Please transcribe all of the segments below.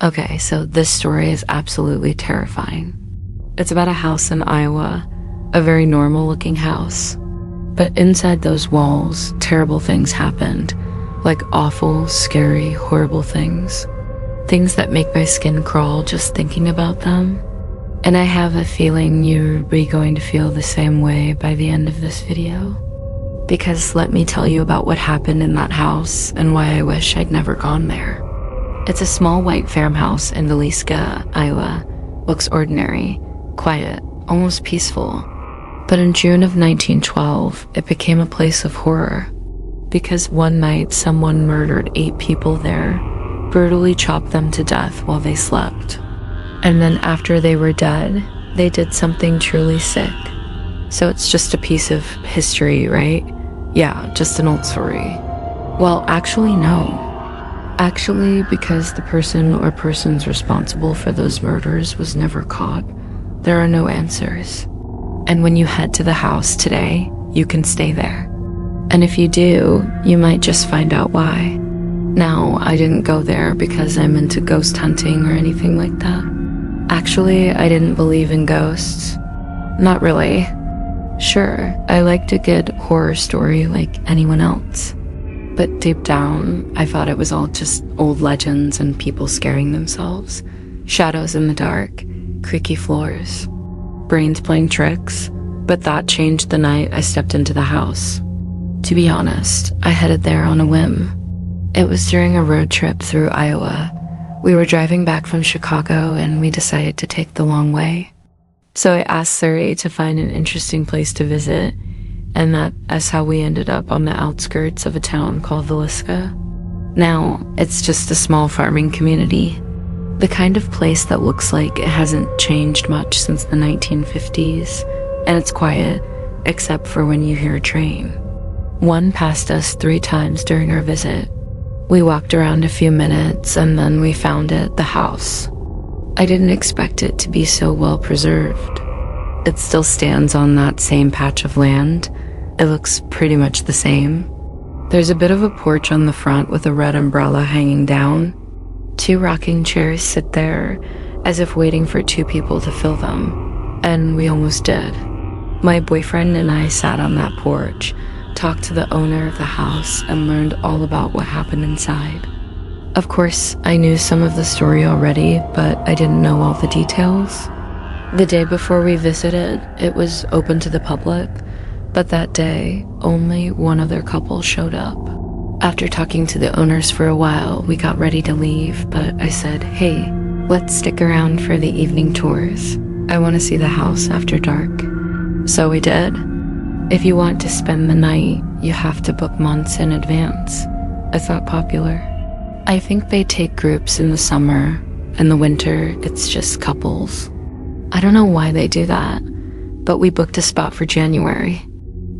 Okay, so this story is absolutely terrifying. It's about a house in Iowa, a very normal-looking house. But inside those walls, terrible things happened. Like awful, scary, horrible things. Things that make my skin crawl just thinking about them. And I have a feeling you're going to feel the same way by the end of this video. Because let me tell you about what happened in that house and why I wish I'd never gone there. It's a small white farmhouse in Villisca, Iowa. Looks ordinary, quiet, almost peaceful. But in June of 1912, it became a place of horror. Because one night someone murdered 8 people there, brutally chopped them to death while they slept. And then after they were dead, they did something truly sick. So it's just a piece of history, right? Yeah, just an old story. Well, actually, no. Actually, because the person or persons responsible for those murders was never caught, there are no answers. And when you head to the house today, you can stay there. And if you do, you might just find out why. Now, I didn't go there because I'm into ghost hunting or anything like that. Actually, I didn't believe in ghosts. Not really. Sure, I liked a good horror story like anyone else. But deep down, I thought it was all just old legends and people scaring themselves. Shadows in the dark, creaky floors, brains playing tricks. But that changed the night I stepped into the house. To be honest, I headed there on a whim. It was during a road trip through Iowa. We were driving back from Chicago and we decided to take the long way. So I asked Surrey to find an interesting place to visit, and that's how we ended up on the outskirts of a town called Villisca. Now, it's just a small farming community. The kind of place that looks like it hasn't changed much since the 1950s, and it's quiet, except for when you hear a train. One passed us 3 times during our visit. We walked around a few minutes, and then we found it, the house. I didn't expect it to be so well preserved. It still stands on that same patch of land. It looks pretty much the same. There's a bit of a porch on the front with a red umbrella hanging down. 2 rocking chairs sit there, as if waiting for 2 people to fill them. And we almost did. My boyfriend and I sat on that porch, talked to the owner of the house, and learned all about what happened inside. Of course, I knew some of the story already, but I didn't know all the details. The day before we visited, it was open to the public, but that day, only one other couple showed up. After talking to the owners for a while, we got ready to leave, but I said, hey, let's stick around for the evening tours. I want to see the house after dark. So we did. If you want to spend the night, you have to book months in advance. It's not popular. I think they take groups in the summer. In the winter, it's just couples. I don't know why they do that, but we booked a spot for January.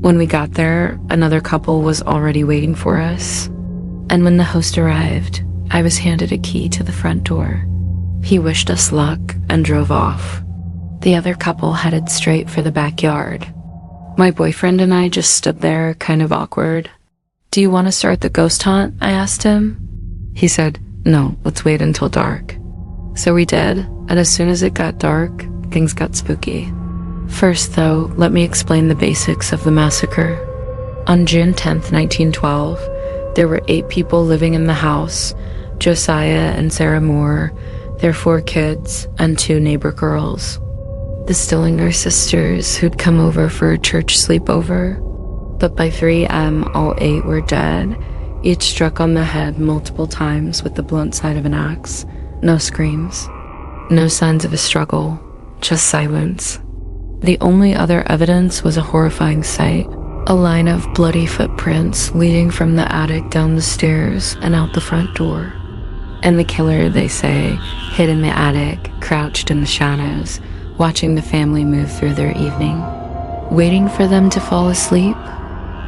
When we got there, another couple was already waiting for us. And when the host arrived, I was handed a key to the front door. He wished us luck and drove off. The other couple headed straight for the backyard. My boyfriend and I just stood there, kind of awkward. Do you want to start the ghost hunt? I asked him. He said, no, let's wait until dark. So we did, and as soon as it got dark, things got spooky. First, though, let me explain the basics of the massacre. On June 10th, 1912, there were 8 people living in the house: Josiah and Sarah Moore, their 4 kids, and 2 neighbor girls. The Stillinger sisters, who'd come over for a church sleepover. But by 3 a.m., all 8 were dead, each struck on the head multiple times with the blunt side of an axe. No screams. No signs of a struggle. Just silence. The only other evidence was a horrifying sight. A line of bloody footprints leading from the attic down the stairs and out the front door. And the killer, they say, hid in the attic, crouched in the shadows, watching the family move through their evening, waiting for them to fall asleep.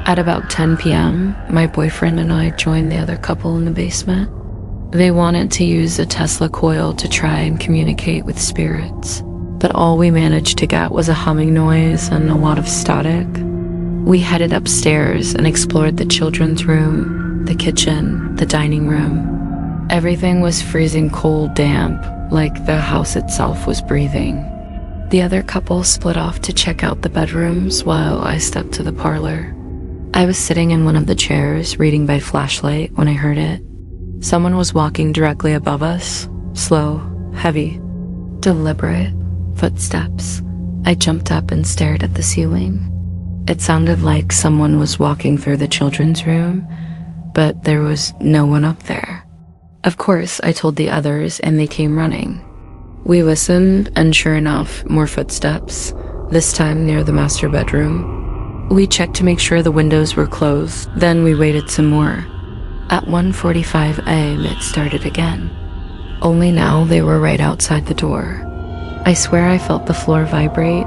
At about 10 p.m., my boyfriend and I joined the other couple in the basement. They wanted to use a Tesla coil to try and communicate with spirits, but all we managed to get was a humming noise and a lot of static. We headed upstairs and explored the children's room, the kitchen, the dining room. Everything was freezing cold, damp, like the house itself was breathing. The other couple split off to check out the bedrooms while I stepped to the parlor. I was sitting in one of the chairs, reading by flashlight, when I heard it. Someone was walking directly above us, slow, heavy, deliberate footsteps. I jumped up and stared at the ceiling. It sounded like someone was walking through the children's room, but there was no one up there. Of course, I told the others, and they came running. We listened, and sure enough, more footsteps, this time near the master bedroom. We checked to make sure the windows were closed, then we waited some more. At 1:45 a.m. it started again. Only now they were right outside the door. I swear I felt the floor vibrate.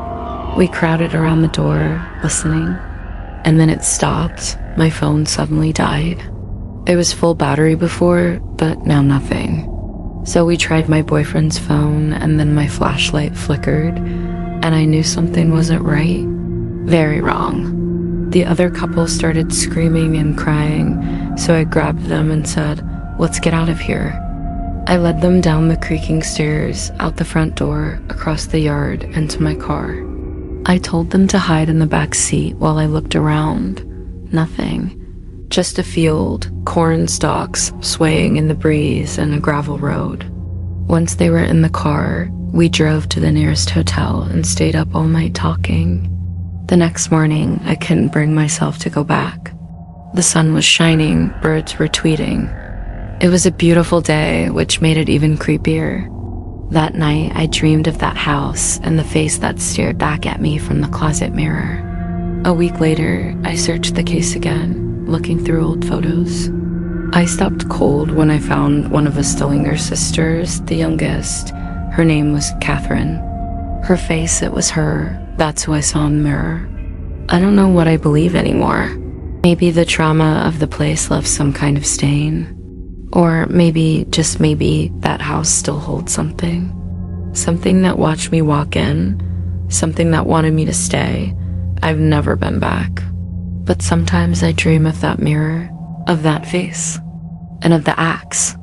We crowded around the door, listening. And then it stopped. My phone suddenly died. It was full battery before, but now nothing. So we tried my boyfriend's phone, and then my flashlight flickered, and I knew something wasn't right. Very wrong. The other couple started screaming and crying, so I grabbed them and said, "Let's get out of here." I led them down the creaking stairs, out the front door, across the yard, and to my car. I told them to hide in the back seat while I looked around. Nothing. Just a field, corn stalks swaying in the breeze, and a gravel road. Once they were in the car, we drove to the nearest hotel and stayed up all night talking. The next morning, I couldn't bring myself to go back. The sun was shining, birds were tweeting. It was a beautiful day, which made it even creepier. That night, I dreamed of that house and the face that stared back at me from the closet mirror. A week later, I searched the case again, looking through old photos. I stopped cold when I found one of the Stillinger sisters, the youngest. Her name was Catherine. Her face, it was her. That's who I saw in the mirror. I don't know what I believe anymore. Maybe the trauma of the place left some kind of stain. Or maybe, just maybe, that house still holds something. Something that watched me walk in. Something that wanted me to stay. I've never been back. But sometimes I dream of that mirror, of that face, and of the axe.